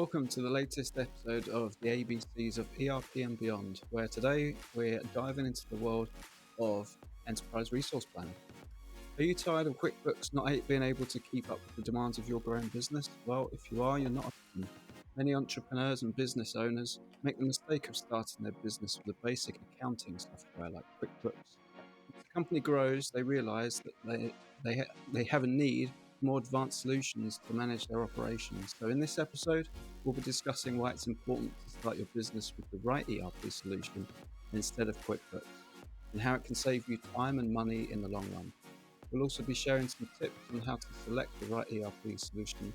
Welcome to the latest episode of the ABCs of ERP and Beyond, where today we're diving into the world of enterprise resource planning. Are you tired of QuickBooks not being able to keep up with the demands of your growing business? Well, if you are, you're not alone. Many entrepreneurs and business owners make the mistake of starting their business with a basic accounting software like QuickBooks. As the company grows, they realize that they have a need more advanced solutions to manage their operations. So in this episode, we'll be discussing why it's important to start your business with the right ERP solution instead of QuickBooks, and how it can save you time and money in the long run. We'll also be sharing some tips on how to select the right ERP solution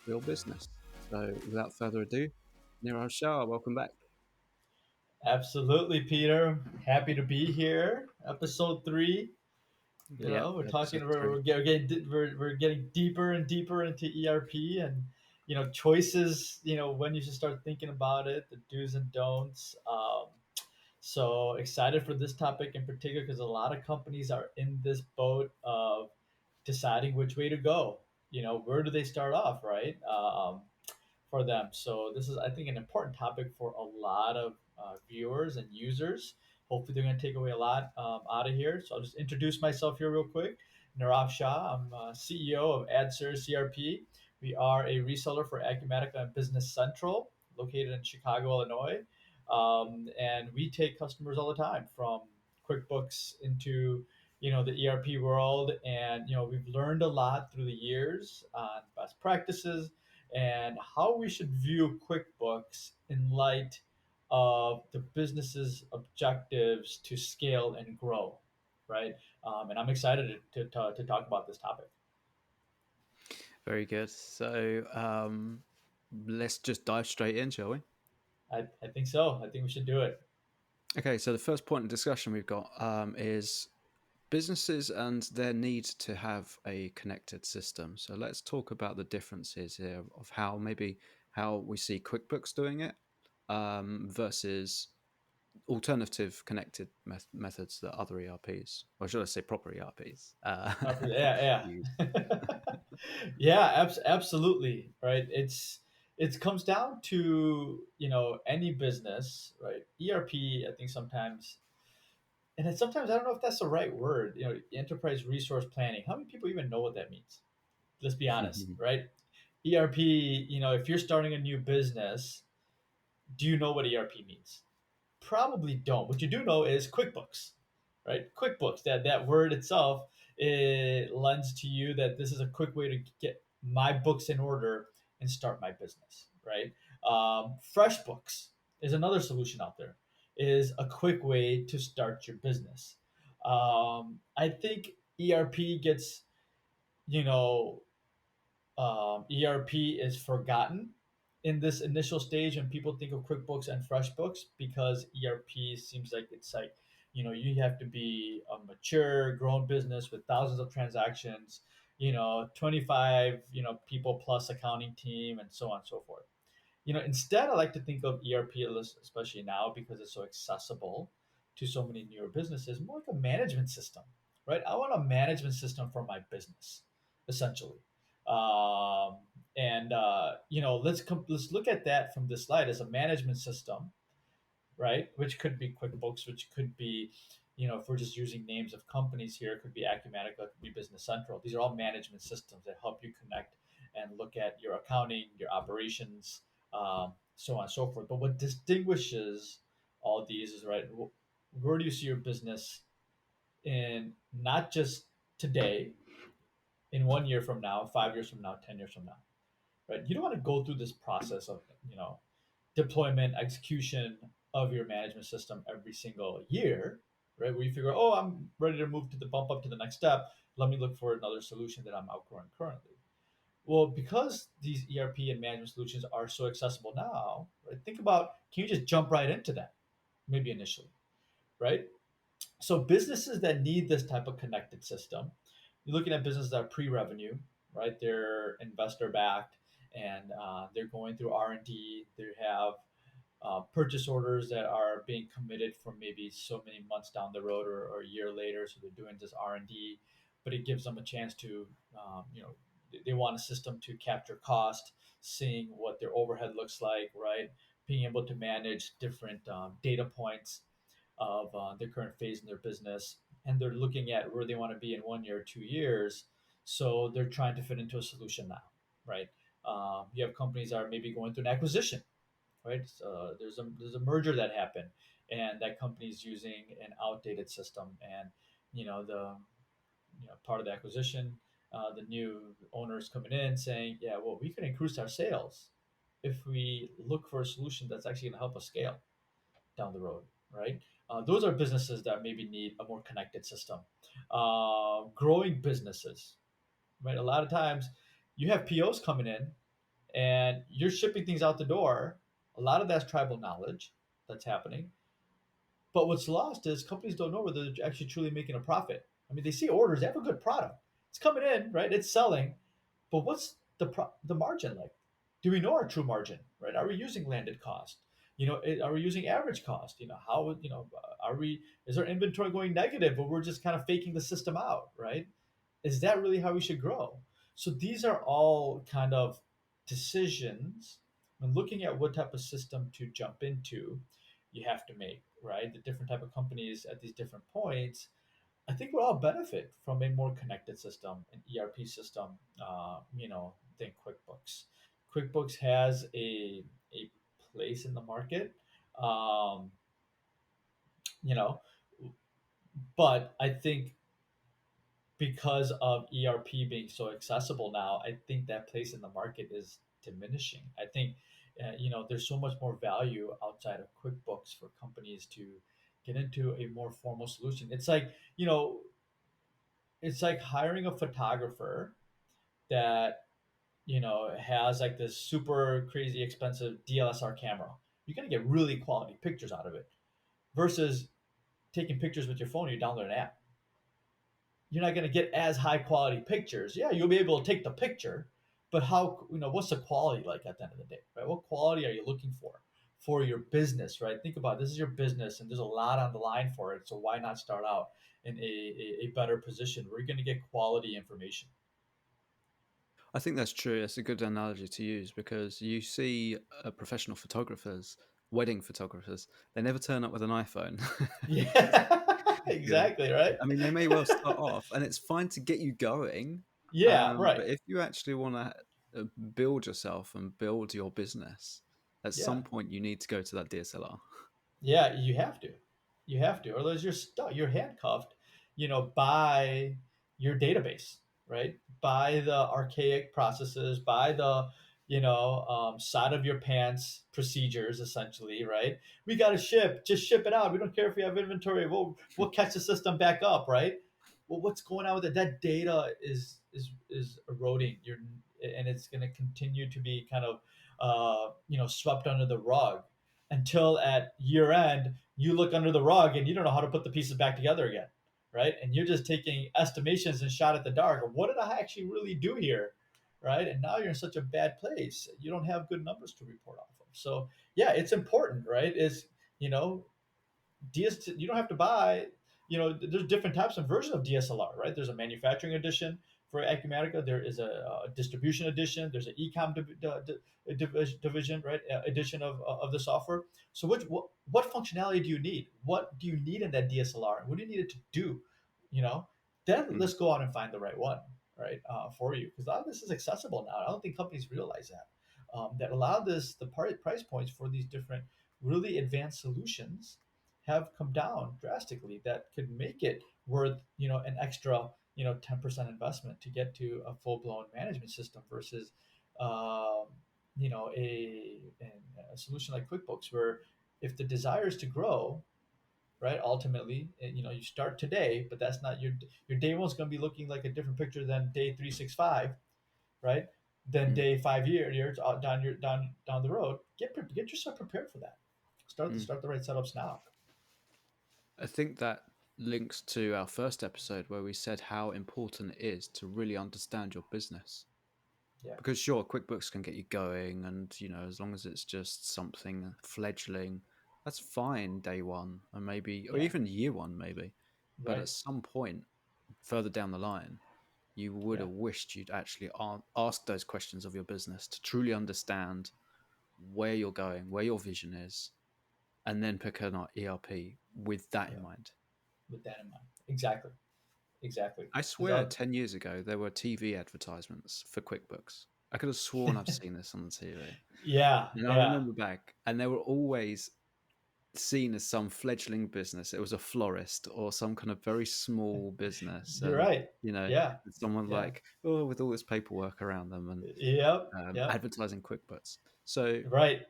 for your business. So without further ado, Niraj Shah, welcome back. Absolutely, Peter. Happy to be here. Episode 3. Yeah, We're talking. episode 3. We're getting deeper and deeper into ERP and choices. When you should start thinking about it, the do's and don'ts. So excited for this topic in particular because a lot of companies are in this boat of deciding which way to go. Where do they start off, right? For them. So this is, I think, an important topic for a lot of viewers and users. Hopefully, they're going to take away a lot out of here. So I'll just introduce myself here real quick. Narav Shah. I'm CEO of AdSurge CRP. We are a reseller for Acumatica and Business Central, located in Chicago, Illinois. And we take customers all the time from QuickBooks into the ERP world, and we've learned a lot through the years on best practices and how we should view QuickBooks in light of the business's objectives to scale and grow, right? And I'm excited to talk about this topic. Very good. So let's just dive straight in, shall we? I think so. I think we should do it. Okay, so the first point of discussion we've got is businesses and their need to have a connected system. So let's talk about the differences here of how we see QuickBooks doing it versus alternative connected methods that other ERPs, or should I say proper ERPs, Yeah, use. yeah, absolutely. Right. It comes down to any business, right? ERP, I think sometimes, and then sometimes I don't know if that's the right word. Enterprise resource planning. How many people even know what that means? Let's be honest, right? ERP. If you're starting a new business, do you know what ERP means? Probably don't. What you do know is QuickBooks, right? QuickBooks. That word itself, it lends to you that this is a quick way to get my books in order and start my business, right? FreshBooks is another solution out there. Is a quick way to start your business. I think ERP gets, you know, ERP is forgotten in this initial stage when people think of QuickBooks and FreshBooks because ERP seems like it's like, you have to be a mature, grown business with thousands of transactions, 25, people plus accounting team and so on and so forth. Instead, I like to think of ERP, especially now because it's so accessible to so many newer businesses, more like a management system, right? I want a management system for my business, essentially. Um, and let's look at that from this slide as a management system, right? Which could be QuickBooks, which could be, if we're just using names of companies here, it could be Acumatica, it could be Business Central. These are all management systems that help you connect and look at your accounting, your operations, so on and so forth. But what distinguishes all these is, right, where do you see your business in not just today, in 1 year from now, 5 years from now, 10 years from now, right? You don't want to go through this process of, deployment, execution of your management system every single year, right? Where you figure, oh, I'm ready to move to the bump up to the next step. Let me look for another solution that I'm outgrowing currently. Well, because these ERP and management solutions are so accessible now, right? Think about, can you just jump right into that? Maybe initially, right? So businesses that need this type of connected system, you're looking at businesses that are pre-revenue, right? They're investor backed, and they're going through R&D. They have purchase orders that are being committed for maybe so many months down the road or a year later. So they're doing this R&D, but it gives them a chance to, they want a system to capture cost, seeing what their overhead looks like, right? Being able to manage different data points of their current phase in their business, and they're looking at where they want to be in 1 year, 2 years. So they're trying to fit into a solution now, right? You have companies that are maybe going through an acquisition, right? There's a merger that happened, and that company is using an outdated system, and the part of the acquisition, the new owners coming in saying, yeah, well, we can increase our sales if we look for a solution that's actually going to help us scale down the road, right? Those are businesses that maybe need a more connected system. Growing businesses, right? A lot of times you have POs coming in and you're shipping things out the door. A lot of that's tribal knowledge that's happening. But what's lost is companies don't know whether they're actually truly making a profit. I mean, they see orders, they have a good product. It's coming in, right? It's selling. But what's the margin like? Do we know our true margin, right? Are we using landed cost? Are we using average cost? Are we, is our inventory going negative, but we're just kind of faking the system out, right? Is that really how we should grow? So these are all kind of decisions when looking at what type of system to jump into, you have to make, right? The different type of companies at these different points. I think we'll all benefit from a more connected system, an ERP system, than QuickBooks. QuickBooks has a place in the market, um, you know, but I think because of ERP being so accessible now, I think that place in the market is diminishing. I think, there's so much more value outside of QuickBooks for companies to get into a more formal solution. It's like hiring a photographer that, has like this super crazy expensive DSLR camera. You're going to get really quality pictures out of it versus taking pictures with your phone. You download an app, you're not going to get as high quality pictures. Yeah, you'll be able to take the picture, but what's the quality like at the end of the day, right? What quality are you looking for your business, right? Think about it. This is your business, and there's a lot on the line for it. So why not start out in a better position where you're going to get quality information? I think that's true. That's a good analogy to use because you see professional photographers, wedding photographers, they never turn up with an iPhone. Yeah, You know, exactly, right. I mean, they may well start off, and it's fine to get you going. Yeah, But right. if you actually want to build yourself and build your business, at Yeah. some point you need to go to that DSLR. Yeah, you have to, otherwise you're stuck. You're handcuffed, by your database, right? By the archaic processes, by the side of your pants procedures, essentially, right? We got to ship, just ship it out. We don't care if we have inventory. We'll catch the system back up, right? Well, what's going on with it? That data is eroding. And it's going to continue to be kind of swept under the rug until at year end you look under the rug and you don't know how to put the pieces back together again, right? And you're just taking estimations and shot at the dark. What did I actually really do here, right? And now you're in such a bad place. You don't have good numbers to report off of. So yeah, it's important, right? You know you don't have to buy. There's different types and versions of DSLR, right? There's a manufacturing edition for Acumatica. There is a distribution edition. There's an ecom division, right? Edition of the software. So what functionality do you need? What do you need in that DSLR? What do you need it to do? You know, then Mm. let's go out and find the right one, right, for you, because a lot of this is accessible now. I don't think companies realize that a lot of the price points for these different really advanced solutions have come down drastically that could make it worth an extra 10% investment to get to a full-blown management system versus um, a solution like QuickBooks, where if the desire is to grow, right, ultimately, you start today, but that's not your day one's going to be looking like a different picture than day 365, right? Then Mm. day 5 years down the road. Get yourself prepared for that. Mm. Start the right setups now. I think that links to our first episode where we said how important it is to really understand your business. Yeah, Because sure, QuickBooks can get you going, and as long as it's just something fledgling, that's fine day one, or maybe, or yeah, even year one, maybe. But right. at some point further down the line, you would Yeah. have wished you'd actually asked those questions of your business to truly understand where you're going, where your vision is, and then pick an ERP with that in Yeah. mind. With that in mind. Exactly. Exactly. I Because swear 10 years ago, there were TV advertisements for QuickBooks. I could have sworn I've seen this on the TV. yeah. And I Yeah. remember back, and they were always seen as some fledgling business. It was a florist or some kind of very small business. You're And, right. you know, Yeah. someone Yeah. like, oh, with all this paperwork around them and Yep. Yep. advertising QuickBooks. So Right.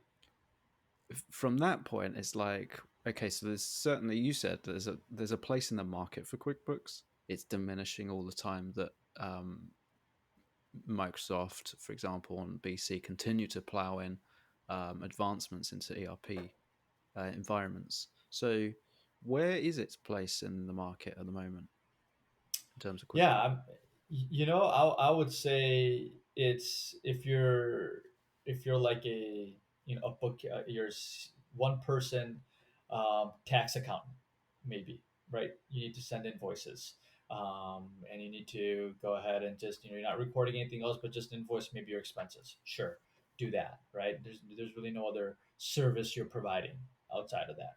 from that point, it's like, okay, so there's certainly, you said there's a place in the market for QuickBooks. It's diminishing all the time that Microsoft, for example, and BC continue to plow in advancements into ERP environments. So, where is its place in the market at the moment in terms of Yeah. QuickBooks? I would say it's if you're like a a book one person tax accountant maybe, right? You need to send invoices, and you need to go ahead and just you're not recording anything else but just invoice maybe your expenses. Sure, do that, right? There's really no other service you're providing outside of that.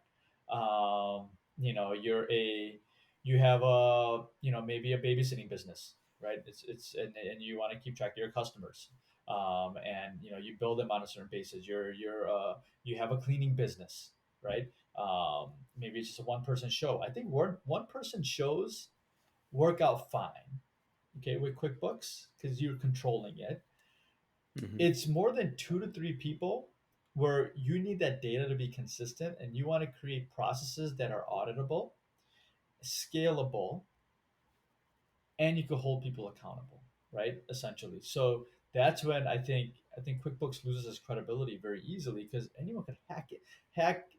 You have a maybe a babysitting business, right? And you want to keep track of your customers, and you build them on a certain basis. You have a cleaning business, right? Maybe it's just a one person show. I think one person shows work out fine, okay, with QuickBooks because you're controlling it. Hmm. It's more than 2 to 3 people where you need that data to be consistent and you want to create processes that are auditable, scalable, and you can hold people accountable, right? Essentially. So that's when I think QuickBooks loses its credibility very easily because anyone can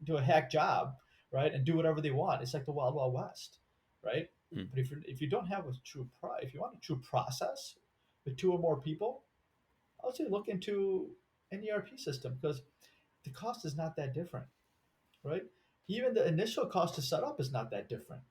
do a hack job, right, and do whatever they want. It's like the wild wild west, right? Mm. But if you don't have a if you want a true process with two or more people, I would say look into an ERP system because the cost is not that different, right? Even the initial cost to set up is not that different,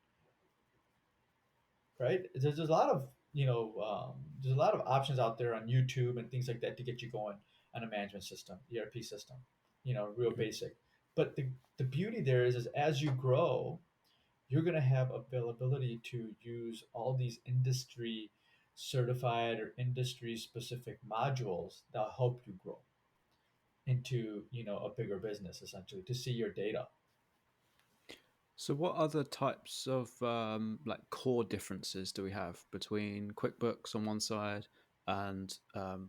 right? There's a lot of there's a lot of options out there on YouTube and things like that to get you going on a management system, ERP system, real Mhm. basic. But the beauty there is as you grow, you're going to have availability to use all these industry certified or industry specific modules that help you grow into a bigger business essentially to see your data. So, what other types of like core differences do we have between QuickBooks on one side and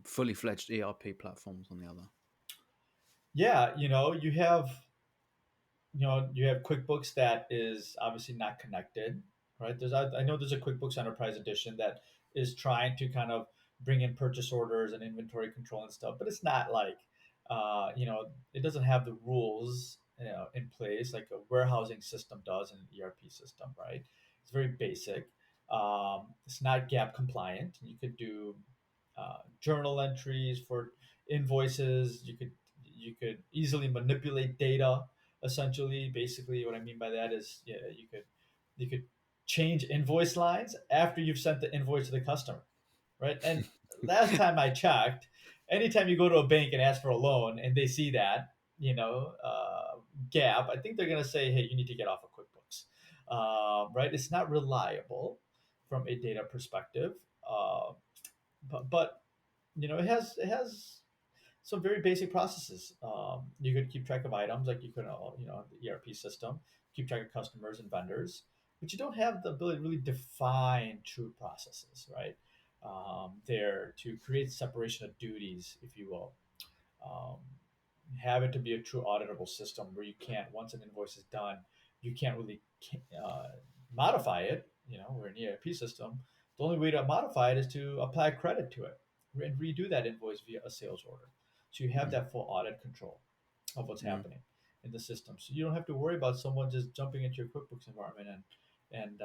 fully fledged ERP platforms on the other? Yeah, you have QuickBooks that is obviously not connected, right? I know there's a QuickBooks Enterprise Edition that is trying to kind of bring in purchase orders and inventory control and stuff, but it's not like, it doesn't have the rules, in place like a warehousing system does in an ERP system, right? It's very basic. It's not gap compliant. You could do journal entries for invoices. You could easily manipulate data. Essentially, basically, what I mean by that is, yeah, you could change invoice lines after you've sent the invoice to the customer, right? And last time I checked, anytime you go to a bank and ask for a loan and they see that, gap, I think they're gonna say, hey, you need to get off of QuickBooks, right? It's not reliable from a data perspective, uh, but it has some very basic processes. You could keep track of items like you could, the ERP system, keep track of customers and vendors, but you don't have the ability to really define true processes, right? There to create separation of duties, if you will. Um, have it to be a true auditable system where you can't, once an invoice is done, you can't really uh, modify it. We're an ERP system. The only way to modify it is to apply credit to it and redo that invoice via a sales order. So you have Mm. that full audit control of what's Mm. happening in the system. So you don't have to worry about someone just jumping into your QuickBooks environment and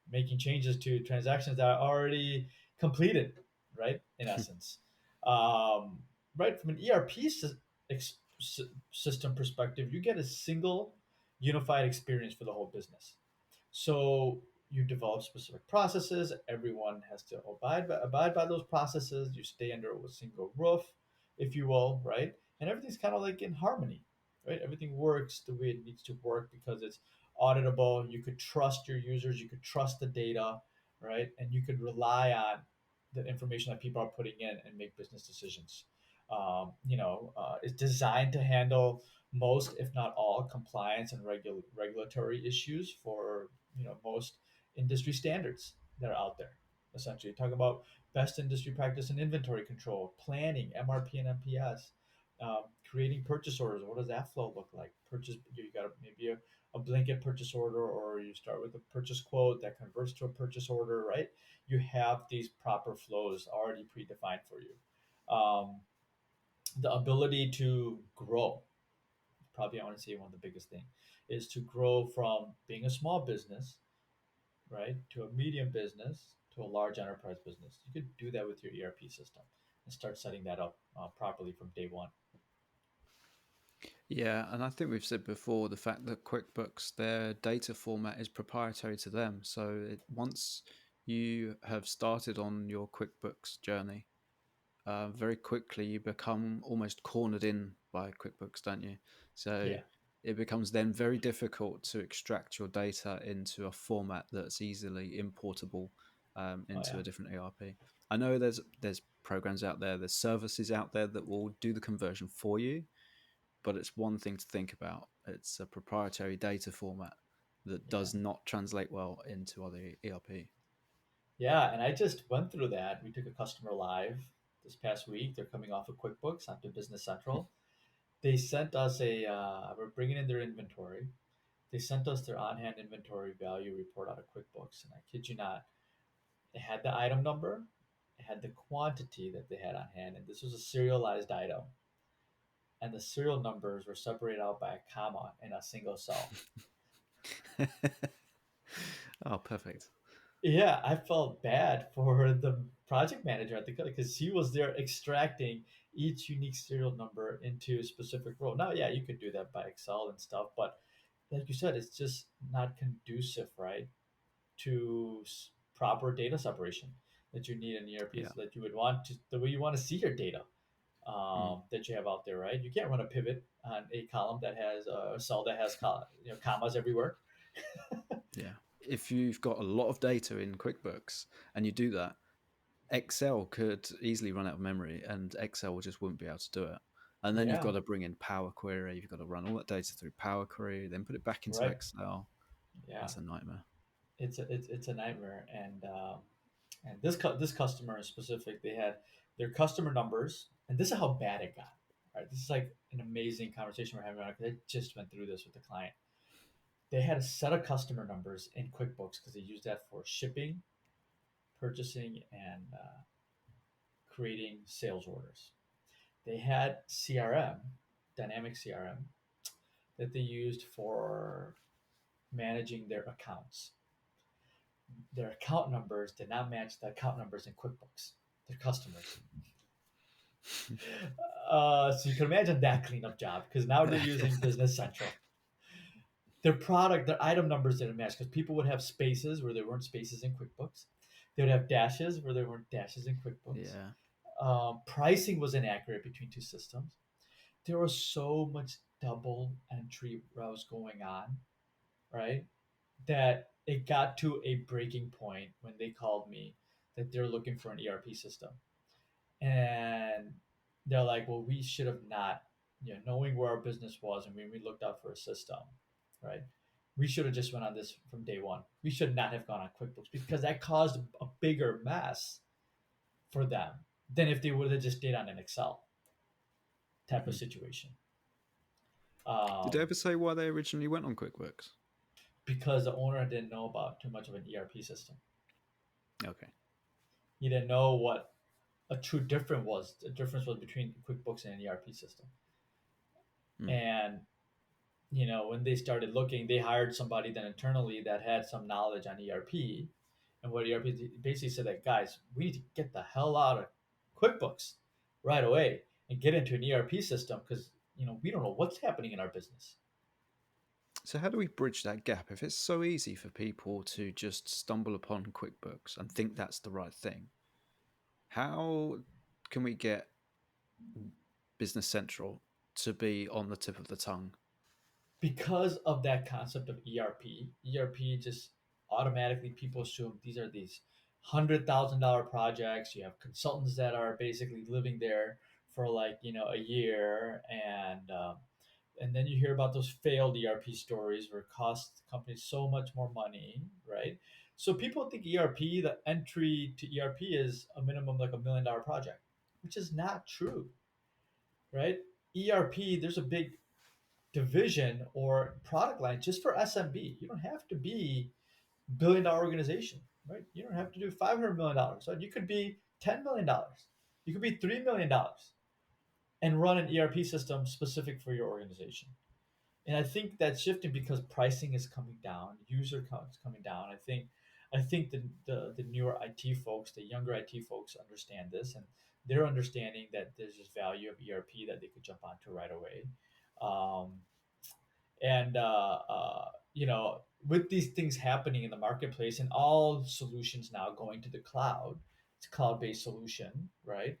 making changes to transactions that are already completed, right? In essence, um, right from an ERP system perspective, you get a single unified experience for the whole business. So you develop specific processes. Everyone has to abide by those processes. You stay under a single roof, if you will, right? And everything's kind of like in harmony, right? Everything works the way it needs to work because it's auditable. You could trust your users. You could trust the data, right? And you could rely on the information that people are putting in and make business decisions. It's designed to handle most, if not all, compliance and regulatory issues for most industry standards that are out there. Essentially, talk about best industry practice in inventory control, planning, MRP and MPS, creating purchase orders. What does that flow look like? You got maybe a blanket purchase order, or you start with a purchase quote that converts to a purchase order, right? You have these proper flows already predefined for you. The ability to grow, probably I want to say one of the biggest thing, is to grow from being a small business, right, to a medium business to a large enterprise business. You could do that with your ERP system and start setting that up properly from day one. Yeah, and I think we've said before the fact that QuickBooks, their data format is proprietary to them. So once you have started on your QuickBooks journey, very quickly you become almost cornered in by QuickBooks, don't you? So Yeah. it becomes then very difficult to extract your data into a format that's easily importable Oh into yeah. a different ERP. I know there's programs out there, there's services out there that will do the conversion for you, but it's one thing to think about. It's a proprietary data format that Yeah. does not translate well into other ERP. Yeah. And I just went through that. We took a customer live this past week. They're coming off of QuickBooks onto Business Central. They sent us we're bringing in their inventory. They sent us their on hand inventory value report out of QuickBooks. And I kid you not, it had the item number, it had the quantity that they had on hand. And this was a serialized item. And the serial numbers were separated out by a comma in a single cell. Oh, perfect. Yeah, I felt bad for the project manager at the company because he was there extracting each unique serial number into a specific row. Now, yeah, you could do that by Excel and stuff, but like you said, it's just not conducive, right, to proper data separation that you need in ERP, Yeah. so that you would want to the way you want to see your data Mm. that you have out there, right? You can't run a pivot on a column that has a cell that has commas everywhere. Yeah. If you've got a lot of data in QuickBooks and you do that, Excel could easily run out of memory and Excel just wouldn't be able to do it. And then you've Yeah, got to bring in Power Query, you've got to run all that data through Power Query, then put it back into right. Excel. Yeah, It's a nightmare. it's a nightmare. And this customer in specific, they had their customer numbers, and this is how bad it got. Right, this is like an amazing conversation we're having right now because I just went through this with the client. They had a set of customer numbers in QuickBooks because they use that for shipping, purchasing, and creating sales orders. They had CRM, dynamic CRM, that they used for managing their accounts. Their account numbers did not match the account numbers in QuickBooks, their customers. So you can imagine that cleanup job because now they're using Business Central. Their product, their item numbers didn't match because people would have spaces where there weren't spaces in QuickBooks. They would have dashes where there weren't dashes in QuickBooks. Yeah. Pricing was inaccurate between two systems. There was so much double entry rows going on, right? That it got to a breaking point when they called me that they're looking for an ERP system. And they're like, well, we should have not, knowing where our business was and when we looked out for a system, right? We should have just went on this from day one. We should not have gone on QuickBooks because that caused a bigger mess for them than if they would have just did on an Excel type of Mhm. situation. Did they Um, ever say why they originally went on QuickBooks? because the owner didn't know about too much of an ERP system. Okay. He didn't know what a true difference was. The difference was between QuickBooks and an ERP system. Mm. And when they started looking, they hired somebody then internally that had some knowledge on ERP. And what ERP basically said that, guys, we need to get the hell out of QuickBooks right away and get into an ERP system because we don't know what's happening in our business. So, how do we bridge that gap? If it's so easy for people to just stumble upon QuickBooks and think that's the right thing, how can we get Business Central to be on the tip of the tongue? Because of that concept of ERP just automatically people assume these are these $100,000 projects. You have consultants that are basically living there for like a year, and then you hear about those failed ERP stories where it costs companies so much more money, right? So people think ERP, the entry to ERP is a minimum like $1 million project, which is not true, right? ERP, there's a big division or product line just for SMB. You don't have to be $1 billion organization, right? You don't have to do $500 million. Right? You could be $10 million. You could be $3 million and run an ERP system specific for your organization. And I think that's shifting because pricing is coming down, user count is coming down. I think the newer IT folks, the younger IT folks understand this, and they're understanding that there's this value of ERP that they could jump onto right away. Um, and with these things happening in the marketplace and all solutions now going to the cloud, it's a cloud-based solution, right?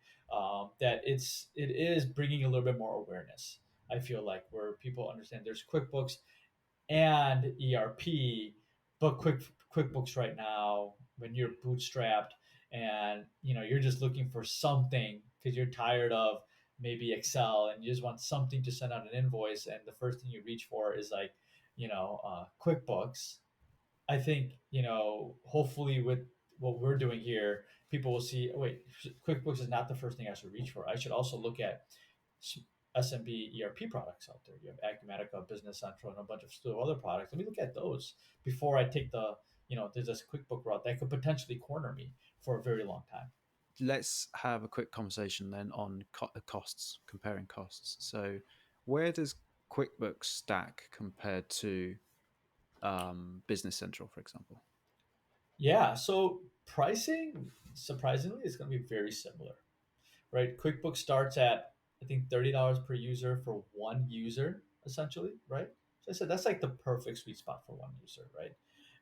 It is bringing a little bit more awareness. I feel like where people understand there's QuickBooks and ERP, but QuickBooks right now, when you're bootstrapped and you're just looking for something because you're tired of maybe Excel and you just want something to send out an invoice, and the first thing you reach for is like QuickBooks. I think hopefully with what we're doing here, people will see. Oh, wait, QuickBooks is not the first thing I should reach for. I should also look at SMB ERP products out there. You have Acumatica, Business Central, and a bunch of still other products. Let me look at those before I take there's this QuickBook route that could potentially corner me for a very long time. Let's have a quick conversation then on costs, comparing costs. So, where does QuickBooks stack compared to Business Central, for example? Yeah, so pricing surprisingly is going to be very similar, right? QuickBooks starts at I think $30 per user for one user, essentially, right? So I said that's like the perfect sweet spot for one user, right?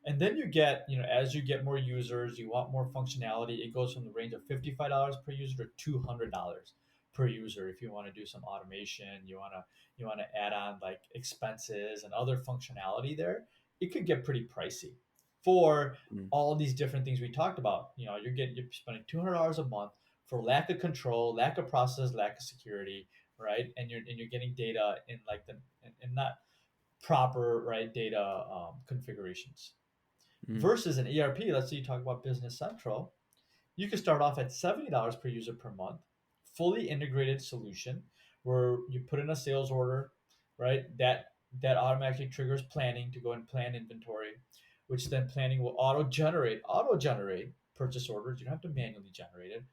And then you get, as you get more users, you want more functionality. It goes from the range of $55 per user to $200 per user if you want to do some automation. You want to add on like expenses and other functionality there. It could get pretty pricey for Mm. all these different things we talked about. You're spending $200 a month for lack of control, lack of process, lack of security, right? And you're getting data in like in not proper right data configurations. Mm. Versus an ERP, let's say you talk about Business Central, you can start off at $70 per user per month, fully integrated solution where you put in a sales order, right? That automatically triggers planning to go and plan inventory, which then planning will auto generate purchase orders. You don't have to manually generate it,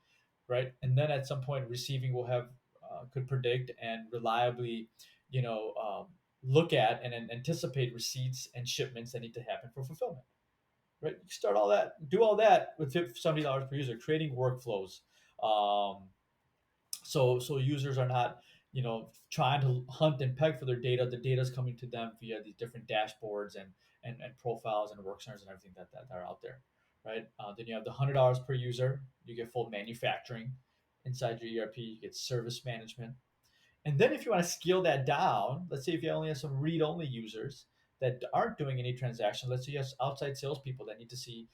right? And then at some point, receiving will have could predict and reliably, look at and anticipate receipts and shipments that need to happen for fulfillment, right? You start all that, do all that with $70 per user, creating workflows. Um, so users are not trying to hunt and peg for their data. The data is coming to them via these different dashboards and profiles and work centers and everything that are out there, right? Then you have the $100 per user. You get full manufacturing inside your ERP. You get service management. And then if you want to scale that down, let's say if you only have some read-only users that aren't doing any transactions, let's say you have outside salespeople that need to see,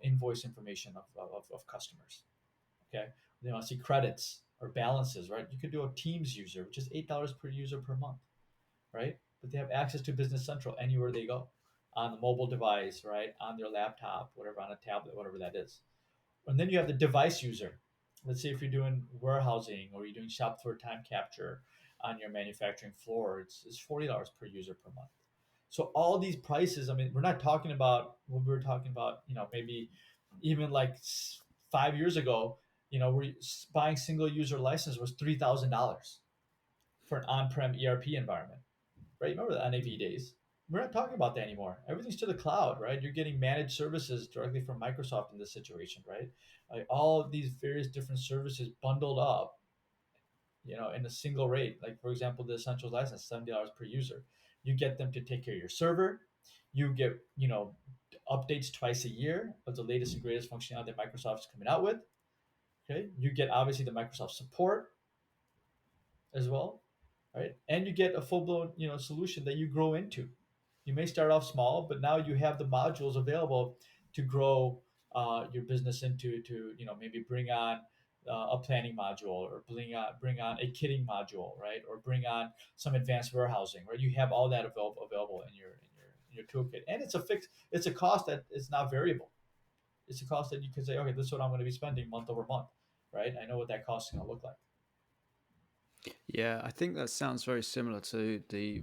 invoice information of customers. Okay. They want to see credits or balances, right? You could do a Teams user, which is $8 per user per month, right? But they have access to Business Central anywhere they go on the mobile device, right? On their laptop, whatever, on a tablet, whatever that is. And then you have the device user. Let's say if you're doing warehousing or you're doing shop floor time capture on your manufacturing floor, it's $40 per user per month. So all these prices, I mean, we're not talking about what we were talking about, maybe even like 5 years ago, where buying single user license was $3,000 for an on-prem ERP environment, right? Remember the NAV days? We're not talking about that anymore. Everything's to the cloud, right? You're getting managed services directly from Microsoft in this situation, right? Like all of these various different services bundled up, in a single rate. Like for example, the Essentials license, $70 per user. You get them to take care of your server. You get, updates twice a year of the latest and greatest functionality that Microsoft is coming out with. Okay, you get obviously the Microsoft support as well, right? And you get a full blown solution that you grow into. You may start off small, but now you have the modules available to grow your business into, to maybe bring on a planning module, or bring on a kitting module, right? Or bring on some advanced warehousing, right? You have all that available in your toolkit, and it's a cost that is not variable. It's a cost that you could say, okay, this is what I'm going to be spending month over month, right? I know what that cost is going to look like. Yeah, I think that sounds very similar to the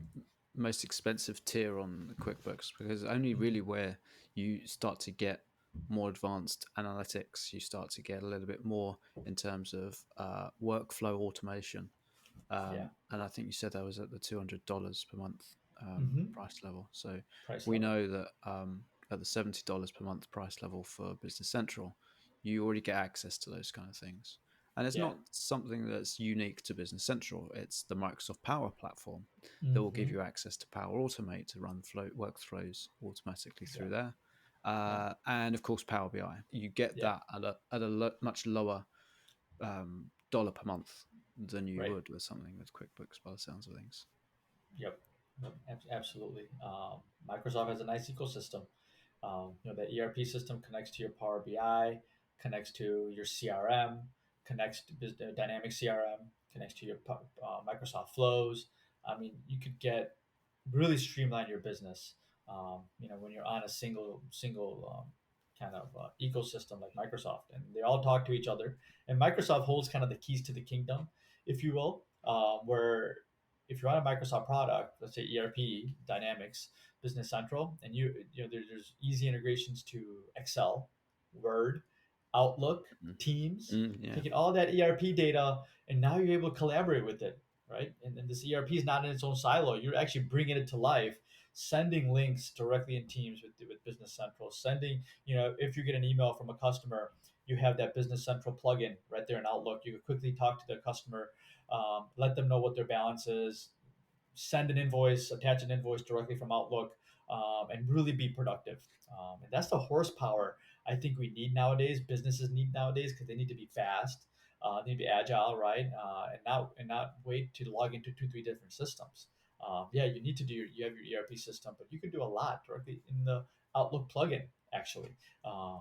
most expensive tier on QuickBooks, because only really Mm-hmm. where you start to get more advanced analytics, you start to get a little bit more in terms of workflow automation. Yeah. And I think you said that was at the $200 per month Mm-hmm. price level. So Price we level. know that at the $70 per month price level for Business Central, you already get access to those kind of things. And it's Yeah. not something that's unique to Business Central. It's the Microsoft Power Platform that will give Mm-hmm. you access to Power Automate to run workflows automatically Yeah. through there. Yeah. And of course, Power BI. You get Yeah. that at a much lower dollar per month than you Right. would with something with QuickBooks, by the sounds of things. Yep. Yep. Absolutely. Microsoft has a nice ecosystem. That ERP system connects to your Power BI, connects to your CRM, connects to Dynamic CRM, connects to your Microsoft Flows. I mean, you could get really streamline your business. When you're on a single kind of ecosystem like Microsoft, and they all talk to each other. And Microsoft holds kind of the keys to the kingdom, if you will, where if you're on a Microsoft product, let's say ERP, Dynamics, Business Central, and there's easy integrations to Excel, Word, Outlook, Mhm. Teams, Yeah. taking all that ERP data, and now you're able to collaborate with it, right? And this ERP is not in its own silo. You're actually bringing it to life, sending links directly in Teams with Business Central, sending, if you get an email from a customer, you have that Business Central plugin right there in Outlook. You can quickly talk to the customer, let them know what their balance is, send an invoice, attach an invoice directly from Outlook, and really be productive. And that's the horsepower I think we need nowadays. Businesses need nowadays, because they need to be fast, they need to be agile, right? And not wait to log into two, three different systems. Yeah, you need to you have your ERP system, but you can do a lot directly in the Outlook plugin, actually,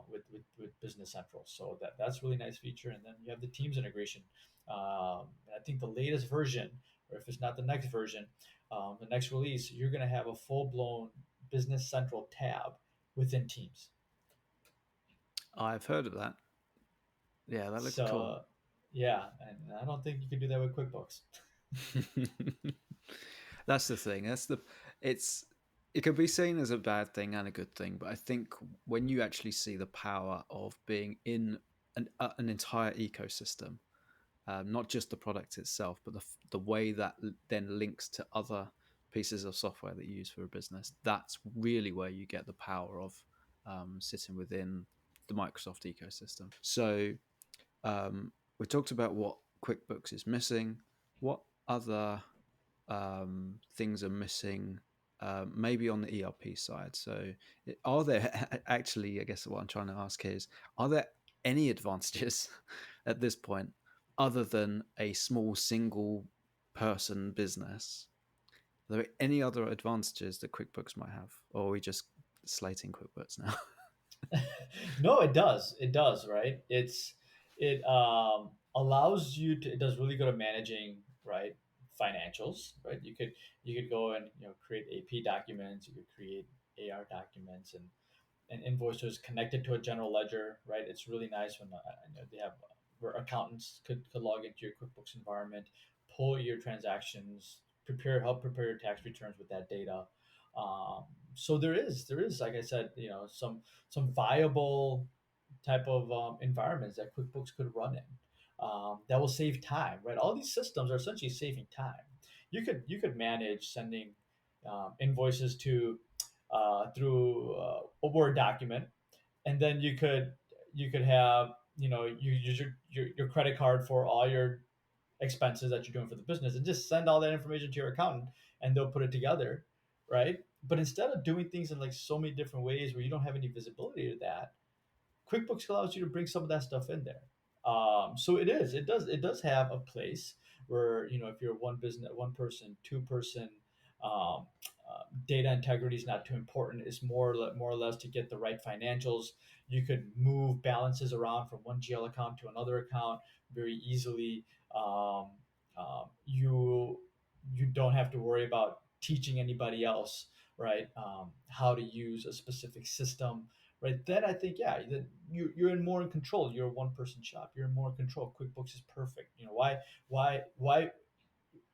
with Business Central. So that's really nice feature. And then you have the Teams integration. I think the latest version, or if it's not the next version, the next release, you're going to have a full blown Business Central tab within Teams. I've heard of that. Yeah, that looks cool. So, yeah, and I don't think you can do that with QuickBooks. That's the thing. It's it can be seen as a bad thing and a good thing, but I think when you actually see the power of being in an entire ecosystem, not just the product itself, but the way that then links to other pieces of software that you use for a business. That's really where you get the power of sitting within the Microsoft ecosystem. So we talked about what QuickBooks is missing. What other things are missing? Maybe on the ERP side. So, are there actually? I guess what I'm trying to ask here is: are there any advantages at this point other than a small single person business? Are there any other advantages that QuickBooks might have, or are we just slating QuickBooks now? No, it does. It does, right? It allows you to. It does really good at managing, right, financials, right? You could go and create AP documents. You could create AR documents, and invoices connected to a general ledger, right? It's really nice when they have where accountants could log into your QuickBooks environment, pull your transactions, help prepare your tax returns with that data. Um, so there is like I said, some viable type of environments that QuickBooks could run in, that will save time, right? All these systems are essentially saving time. You could manage sending invoices to through a Word document, and then you could have you use your credit card for all your expenses that you're doing for the business, and just send all that information to your accountant, and they'll put it together, right? But instead of doing things in like so many different ways where you don't have any visibility to that, QuickBooks allows you to bring some of that stuff in there. So it does have a place where, if you're one business, one person, two person, um, data integrity is not too important. It's more or less to get the right financials. You could move balances around from one GL account to another account very easily. Um, you don't have to worry about teaching anybody else, right? How to use a specific system, right? Then I think, yeah, then you're in more in control. You're a one person shop. You're in more in control. QuickBooks is perfect. Why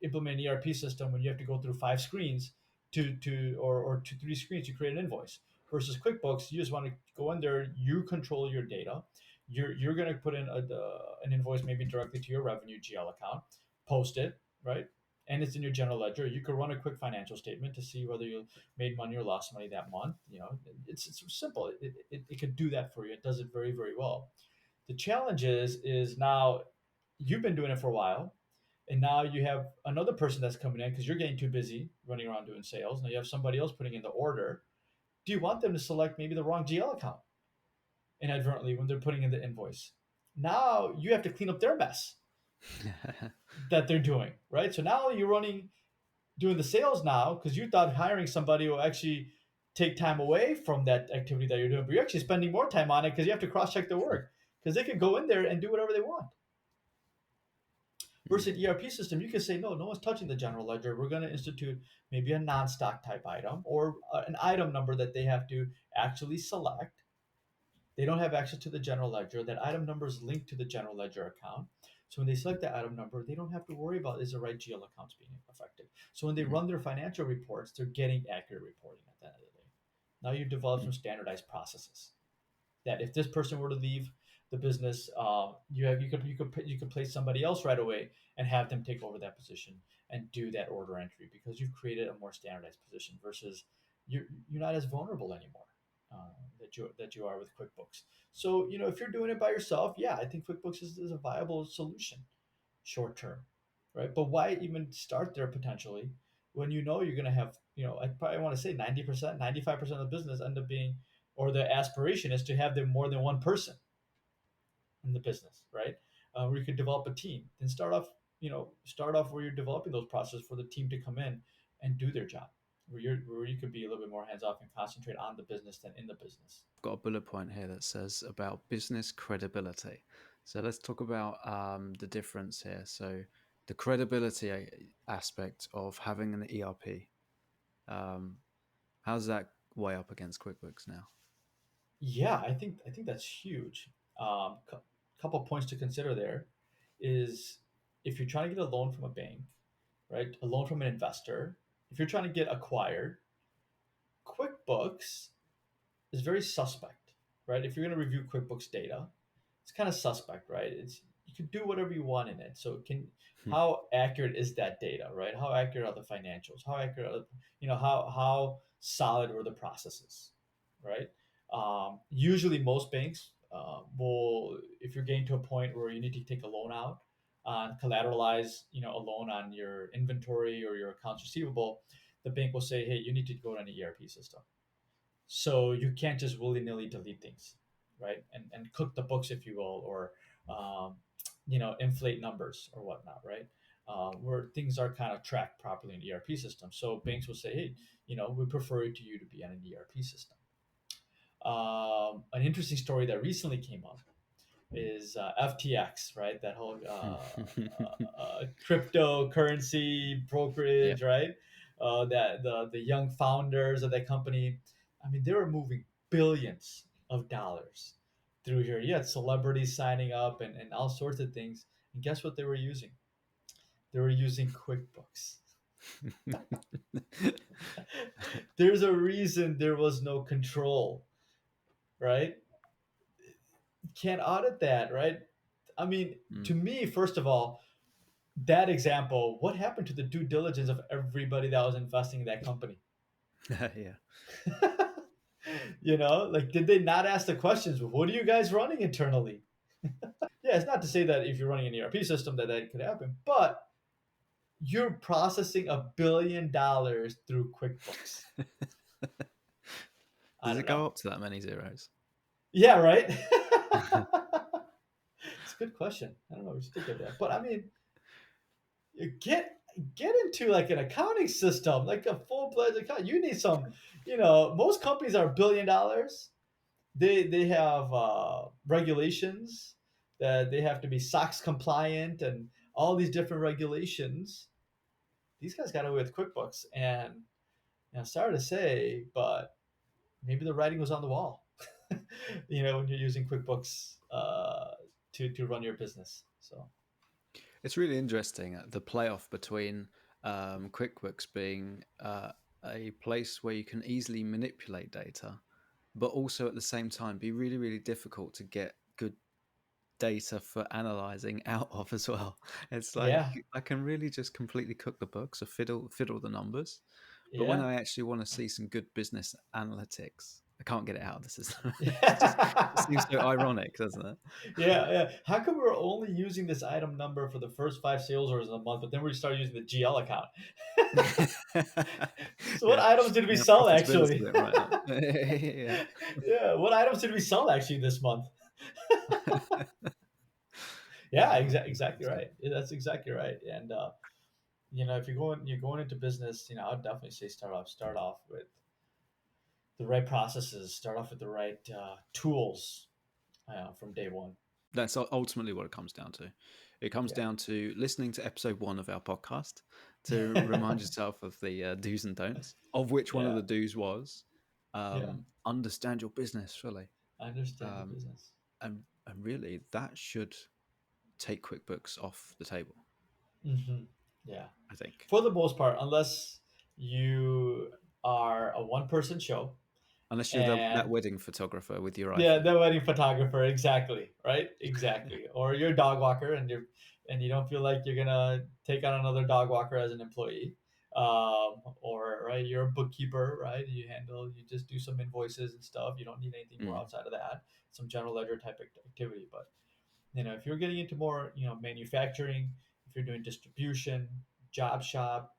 implement an ERP system when you have to go through five screens or two three screens to create an invoice versus QuickBooks? You just want to go in there. You control your data. You're going to put in an invoice maybe directly to your revenue GL account, post it, right? And it's in your general ledger. You could run a quick financial statement to see whether you made money or lost money that month. It's simple. It could do that for you. It does it very, very well. The challenge is now you've been doing it for a while, and now you have another person that's coming in because you're getting too busy running around doing sales. Now you have somebody else putting in the order. Do you want them to select maybe the wrong GL account inadvertently when they're putting in the invoice? Now you have to clean up their mess that they're doing, right? So now you're doing the sales now because you thought hiring somebody will actually take time away from that activity that you're doing, but you're actually spending more time on it because you have to cross check their work because they can go in there and do whatever they want. Versus an ERP system, you can say, no, no one's touching the general ledger. We're going to institute maybe a non-stock type item or an item number that they have to actually select. They don't have access to the general ledger. That item number is linked to the general ledger account. So when they select that item number, they don't have to worry about is the right GL accounts being affected. So when they run their financial reports, they're getting accurate reporting at the end of the day. Now you've developed some standardized processes that if this person were to leave the business, you could place somebody else right away and have them take over that position and do that order entry because you've created a more standardized position versus you're not as vulnerable anymore that you are with QuickBooks. So if you're doing it by yourself, yeah, I think QuickBooks is a viable solution short term, right? But why even start there potentially when you're going to have, I probably want to say 90%, 95% of the business end up being, or the aspiration is to have them more than one person in the business, right? Where you could develop a team. Then start off where you're developing those processes for the team to come in and do their job, where you could be a little bit more hands off and concentrate on the business than in the business. I've got a bullet point here that says about business credibility. So let's talk about the difference here. So the credibility aspect of having an ERP. Um, how's that way up against QuickBooks now? Yeah, I think that's huge. Couple points to consider there is if you're trying to get a loan from a bank, right? A loan from an investor. If you're trying to get acquired, QuickBooks is very suspect, right? If you're going to review QuickBooks data, it's kind of suspect, right? You can do whatever you want in it. So how accurate is that data, right? How accurate are the financials? How accurate are, how solid were the processes, right? Usually most banks will, if you're getting to a point where you need to take a loan out, collateralize, a loan on your inventory or your accounts receivable, the bank will say, hey, you need to go on an ERP system. So you can't just willy nilly delete things, right? And cook the books, if you will, or um, inflate numbers or whatnot, right? Where things are kind of tracked properly in ERP systems. So banks will say, hey, we prefer to you to be on an ERP system. An interesting story that recently came up is FTX, right? That whole cryptocurrency Yeah. brokerage, right? That the young founders of that company, I mean, they were moving billions of dollars through here. You had celebrities signing up and all sorts of things. And guess what they were using? They were using QuickBooks. There's a reason there was no control, right? Can't audit that, right? I mean, to me, first of all, that example, what happened to the due diligence of everybody that was investing in that company? Yeah. Like, did they not ask the questions? What are you guys running internally? Yeah, it's not to say that if you're running an ERP system that could happen, but You're processing $1 billion through QuickBooks. I Does don't it know. go up to that many zeros? Yeah, right. It's a good question. I don't know. We should think of that. But I mean, you get into like an accounting system, like a full-fledged account. You need some, most companies are $1 billion. They have regulations that they have to be SOX compliant and all these different regulations. These guys got away with QuickBooks, and sorry to say, but maybe the writing was on the wall. When you're using QuickBooks to run your business. So It's really interesting the playoff between QuickBooks being a place where you can easily manipulate data, but also at the same time be really, really difficult to get good data for analyzing out of as well. It's like yeah, I can really just completely cook the books or fiddle the numbers, but when yeah. I actually want to see some good business analytics, I can't get it out of the system. It seems so Yeah. ironic, doesn't it? Yeah. How come we're only using this item number for the first 5 sales orders in a month, but then we start using the GL account? So what Yeah, items did we yeah, sell profitability actually? went right up. Yeah. Yeah, what items did we sell actually this month? Yeah, exactly Interesting. right. Yeah, that's exactly right. And if you're going into business, I'd definitely say start off with the right processes, start off with the right tools from day one. That's ultimately what it comes down to. It comes Yeah. down to listening to episode 1 of our podcast to remind yourself of the do's and don'ts, of which one of Yeah. the do's was Yeah. understand your business fully. I understand your Um, business. and really, that should take QuickBooks off the table, Hmm. Yeah. I think. For the most part, unless you are a one-person show, Unless you're that and wedding photographer with your yeah, iPhone. the wedding photographer, exactly, right? Exactly. Or you're a dog walker and you don't feel like you're gonna take on another dog walker as an employee. Or right, you're a bookkeeper, right? You just do some invoices and stuff. You don't need anything more Mm. outside of that. Some general ledger type of activity. But if you're getting into more, manufacturing, if you're doing distribution, job shop,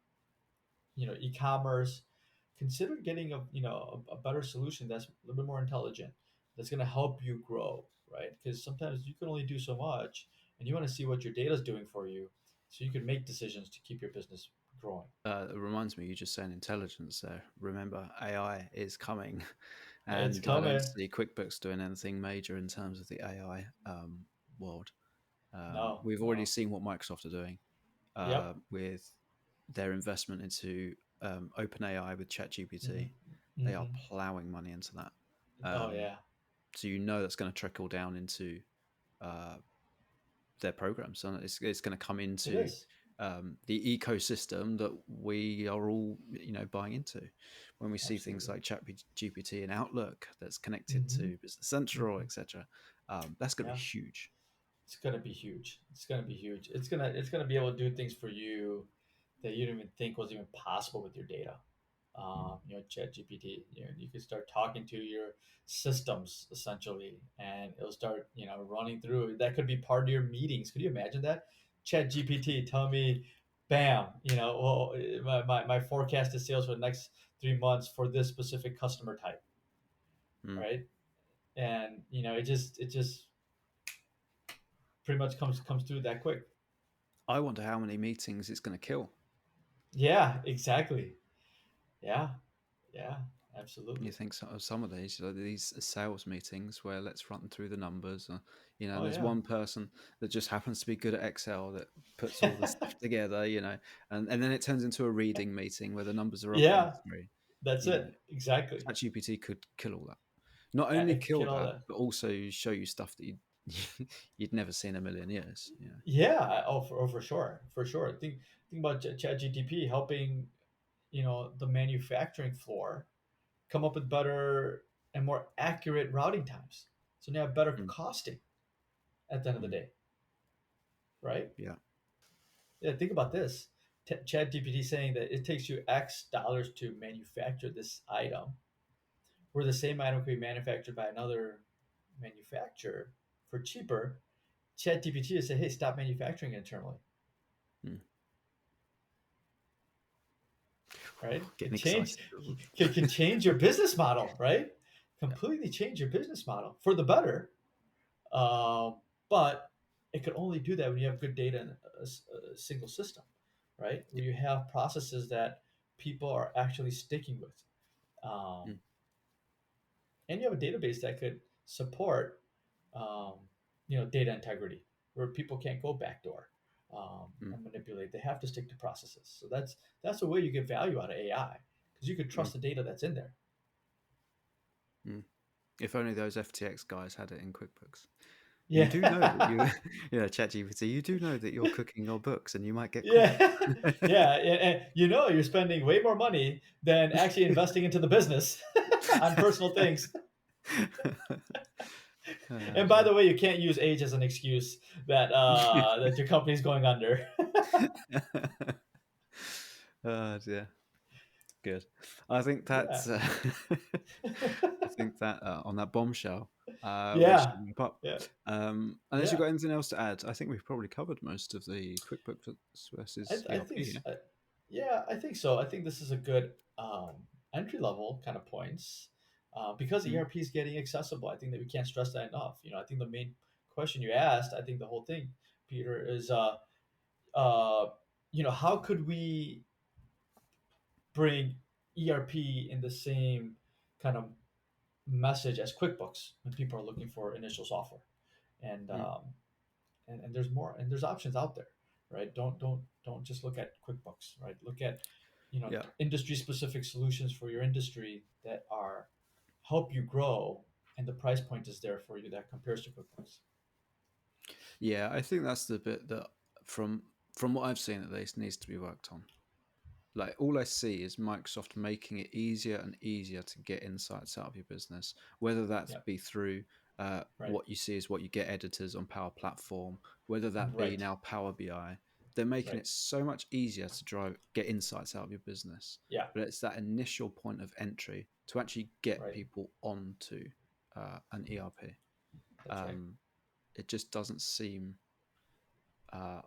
e-commerce, consider getting a better solution that's a little bit more intelligent, that's going to help you grow, right? Because sometimes you can only do so much, and you want to see what your data is doing for you, so you can make decisions to keep your business growing. It reminds me, you just saying intelligence there. Remember, AI is coming, It's and I don't coming. see QuickBooks doing anything major in terms of the AI world. No, We've already no. seen what Microsoft are doing Yep. with their investment into OpenAI with ChatGPT. Mm-hmm. They are Mm-hmm. plowing money into that. Oh Um, yeah, so that's going to trickle down into uh, their programs, and it's going to come it into is. the ecosystem that we are all buying into. When we see things Absolutely. like ChatGPT and Outlook that's connected Mm-hmm. to Business Central, Mm-hmm. etc., that's going to Yeah. be huge. It's gonna be huge. It's gonna be huge. It's gonna be able to do things for you that you didn't even think was even possible with your data. Chat GPT, you can start talking to your systems essentially, and it'll start, running through. That could be part of your meetings. Could you imagine that? Chat GPT, tell me, bam, well, my forecasted sales for the next 3 months for this specific customer type, Mm. right? And it just pretty much comes through that quick. I wonder how many meetings it's going to kill. Yeah, exactly. Yeah, yeah, You absolutely. think some of these sales meetings where let's run through the numbers. Oh There's yeah. one person that just happens to be good at Excel that puts all the stuff together. And then it turns into a reading meeting where the numbers are up on the Yeah, screen. that's You know, it. Exactly. ChatGPT could kill all that. Not Yeah, only it could kill get all that, that. but also show you stuff that you'd never see in a million years. Yeah. For sure, for sure. Think about ChatGTP helping the manufacturing floor come up with better and more accurate routing times. So now better Mm, costing at the end of the mm, day, right? yeah. Yeah. Think about this. ChatGPT saying that it takes you X dollars to manufacture this item, where the same item could be manufactured by another manufacturer for cheaper. ChatGPT to say, "Hey, stop manufacturing internally." Mm. right? Getting excited. Can change your business model, right? Completely change your business model for the better. But it could only do that when you have good data in a single system, right? Where you have processes that people are actually sticking with, um, Mm, and you have a database that could support, um, data integrity, where people can't go backdoor mm, and manipulate. They have to stick to processes. So that's a way you get value out of AI, because you could mm, trust the data that's in there. mm. If only those FTX guys had it in QuickBooks. You do know that Yeah. ChatGPT, you do know that you're cooking your books and you might get caught. Yeah, yeah, and you're spending way more money than actually investing into the business on personal things. Oh, And by dear. the way, you can't use age as an excuse that that your company's going under. Oh, dear. Good. I think Yeah, that's. I think that on that bombshell, we should yeah, wrap up. yeah, Unless you've yeah. got anything else to add, I think we've probably covered most of the QuickBooks versus I ERP. think, Yeah. yeah, I think so. I think this is a good entry level kind of points, because Mm, ERP is getting accessible. I think that we can't stress that enough. I think the main question you asked, I think the whole thing, Peter, is uh, how could we bring ERP in the same kind of message as QuickBooks when people are looking for initial software, and mm, and there's more, and there's options out there, right? Don't just look at QuickBooks, right? Look at yeah. industry specific solutions for your industry that are help you grow, and the price point is there for you that compares to QuickBooks. Yeah, I think that's the bit that, from from what I've seen at least, needs to be worked on. Like, all I see is Microsoft making it easier and easier to get insights out of your business, whether that Yeah, be through right, what you see is what you get editors on Power Platform, whether that be right, now Power BI. They're making right. it so much easier to get insights out of your business. Yeah, But it's that initial point of entry to actually get right. people onto an ERP. That's right. Um, it just doesn't seem uh,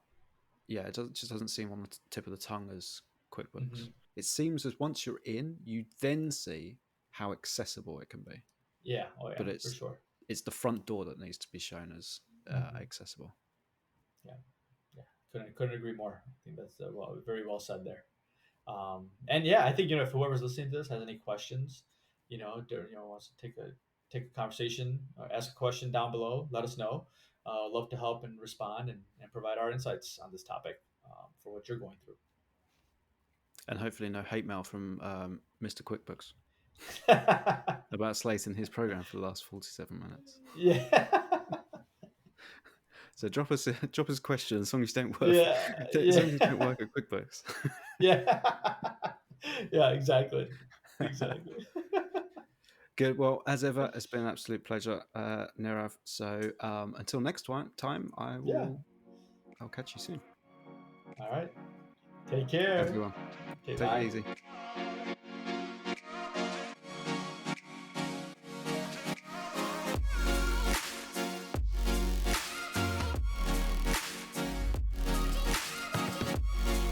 yeah, just doesn't seem on the tip of the tongue as Hmm. QuickBooks. It seems as once you're in, you then see how accessible it can be. Yeah. Oh yeah, But for sure. it's the front door that needs to be shown as Hmm. accessible. Yeah, yeah. Couldn't agree more. I think that's very well said there. And yeah, I think if whoever's listening to this has any questions, wants to take a conversation, ask a question down below, let us know. Love to help and respond, and provide our insights on this topic, for what you're going through. And hopefully no hate mail from Mr. QuickBooks about slating his program for the last 47 minutes. Yeah. So drop us a question as long as you don't work Yeah. as long as you Yeah. don't work at QuickBooks. Yeah. Yeah. Exactly. Exactly. Good. Well, as ever, it's been an absolute pleasure, Nirav. So until next time, Yeah. I'll catch you soon. All right. Take care. Everyone, Okay. take it Bye. easy.